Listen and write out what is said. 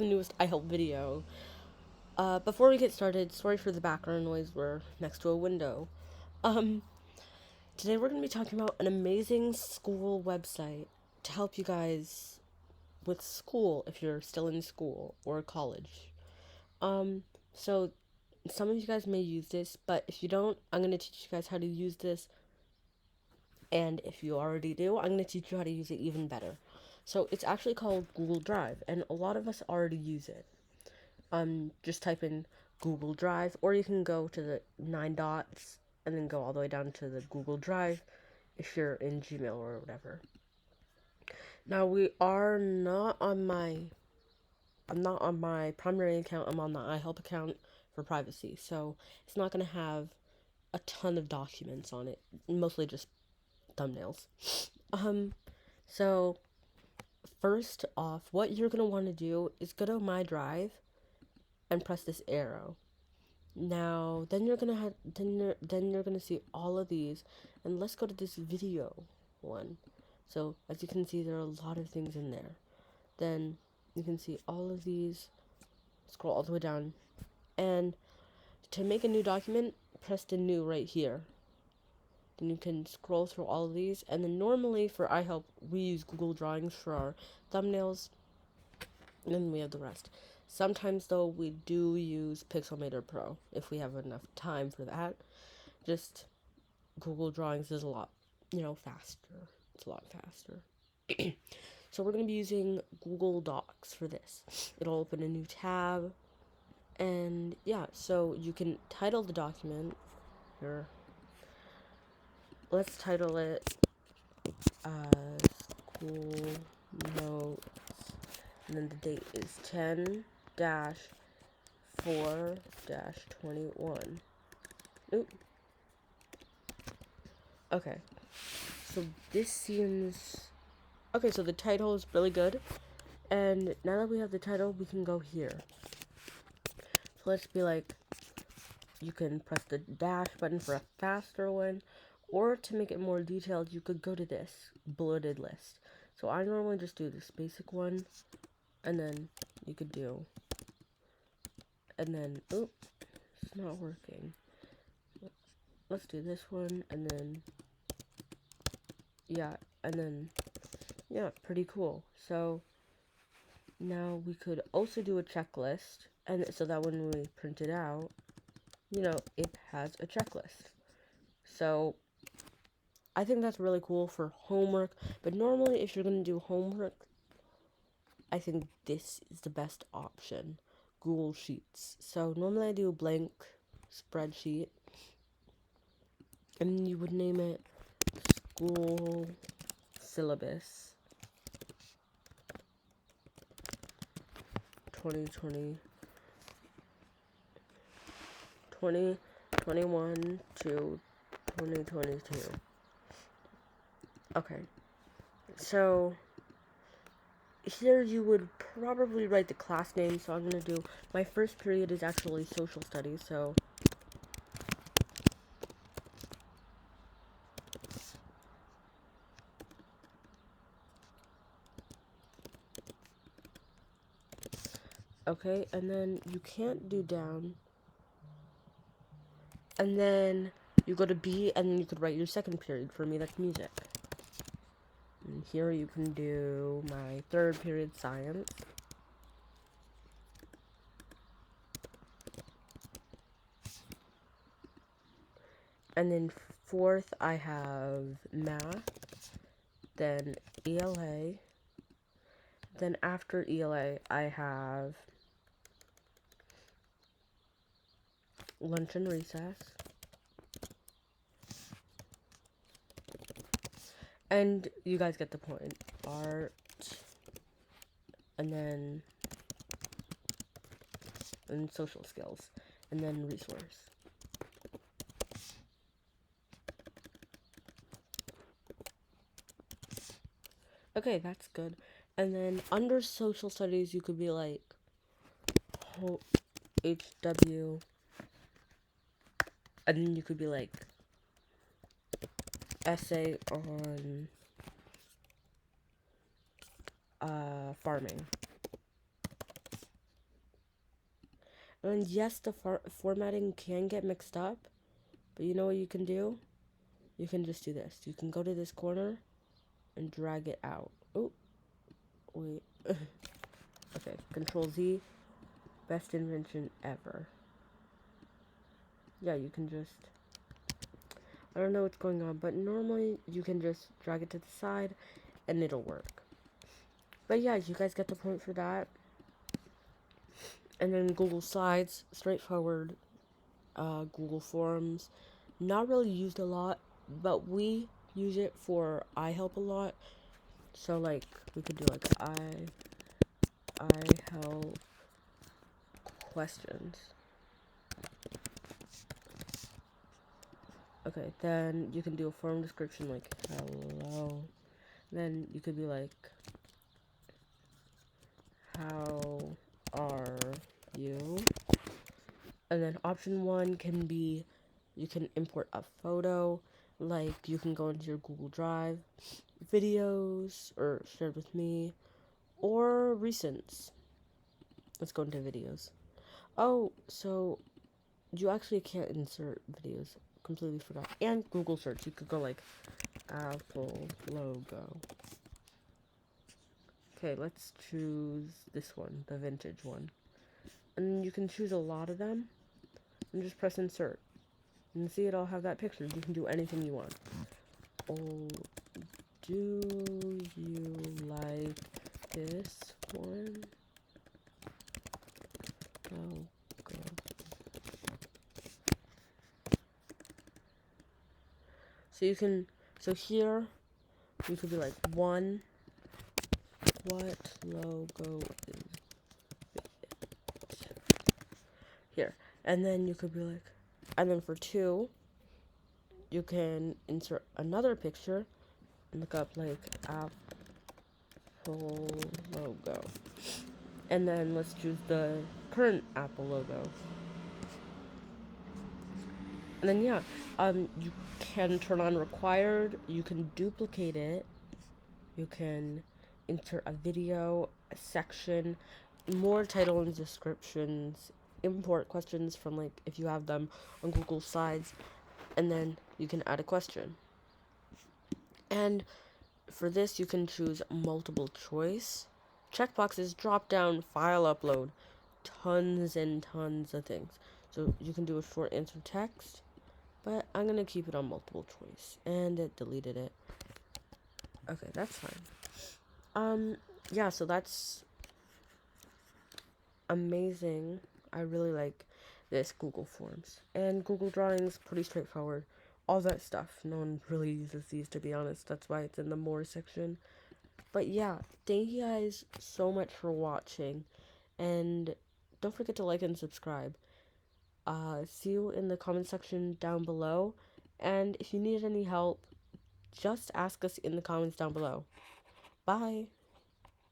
the newest iHelp video. Before we get started, sorry for the background noise, we're next to a window. Um, Today we're going to be talking about an amazing school website to help you guys with school if you're still in school or college. So some of you guys may use this, but if you don't, I'm going to teach you guys how to use this. And if you already do, I'm going to teach you how to use it even better. So it's actually called Google Drive, and a lot of us already use it. Just type in Google Drive, or you can go to the 9 dots and then go all the way down to the Google Drive if you're in Gmail or whatever. Now I'm not on my primary account, I'm on the iHelp account for privacy, so it's not gonna have a ton of documents on it, mostly just thumbnails. So first off, what you're gonna want to do is go to My Drive and press this arrow. Now, then you're gonna see all of these, and let's go to this video one. So as you can see, there are a lot of things in there. Then you can see all of these. Scroll all the way down, and to make a new document, press the new right here. Then you can scroll through all of these, and then normally for iHelp we use Google Drawings for our thumbnails, and then we have the rest. Sometimes, though, we do use Pixelmator Pro if we have enough time for that. Just Google Drawings is a lot, faster. It's a lot faster. So we're going to be using Google Docs for this. It'll open a new tab. And yeah, so you can title the document here. Let's title it School Notes. And then the date is 10-4-21. Oop. Okay. So this seems... Okay, so the title is really good. And now that we have the title, we can go here. So let's be like, you can press the dash button for a faster one. Or to make it more detailed, you could go to this bulleted list. So I normally just do this basic one. And then you could do... And then... Oop. It's not working. Let's do this one, and then... Yeah, and then... Yeah, pretty cool. So, now we could also do a checklist, and so that when we print it out, it has a checklist. So, I think that's really cool for homework, but normally if you're going to do homework, I think this is the best option, Google Sheets. So, normally I do a blank spreadsheet, and you would name it School Syllabus 2021 to 2022. Okay, so here you would probably write the class name, so I'm going to do, my first period is actually social studies, so okay, and then you can't do down, and then you go to B, and then you could write your second period. For me, that's music. And here you can do my third period, science. And then fourth, I have math, then ELA, then after ELA, I have lunch and recess, and you guys get the point. Art, and then social skills, and then resource. Okay, that's good. And then under social studies, you could be like HW, and then you could be like essay on farming. And yes, the formatting can get mixed up, but you know what you can do? You can just do this. You can go to this corner and drag it out. Oh, wait. Okay, Control Z. Best invention ever. Yeah, you can just... I don't know what's going on, but normally you can just drag it to the side and it'll work. But yeah, you guys get the point for that. And then Google Slides, straightforward. Google Forms, not really used a lot, but we use it for iHelp a lot. So like we could do like iHelp questions. Okay, then you can do a form description like hello. Then you could be like, how are you? And then option 1 can be, you can import a photo, like you can go into your Google Drive, videos, or shared with me, or recents. Let's go into videos. Oh, so you actually can't insert videos. Completely forgot. And Google search, you could go like Apple logo. Okay, let's choose this one, the vintage one. And you can choose a lot of them and just press insert. And see, it'll have that picture. You can do anything you want. Oh, do you like this one? Oh, God. So you can, so here, you could be like, 1, what logo is it? Here. And then you could be like, and then for 2, you can insert another picture and look up like Apple logo. And then let's choose the current Apple logo. And then yeah, you can turn on required, you can duplicate it, you can insert a video, a section, more title and descriptions, import questions from like if you have them on Google Slides, and then you can add a question. And for this you can choose multiple choice, checkboxes, drop down, file upload, tons and tons of things. So you can do a short answer text, but I'm gonna keep it on multiple choice, and it deleted it. Okay, that's fine. Yeah, so that's amazing. I really like this Google Forms. And Google Drawings, pretty straightforward. All that stuff. No one really uses these, to be honest. That's why it's in the more section. But yeah, thank you guys so much for watching. And don't forget to like and subscribe. See you in the comment section down below. And if you need any help, just ask us in the comments down below. Bye.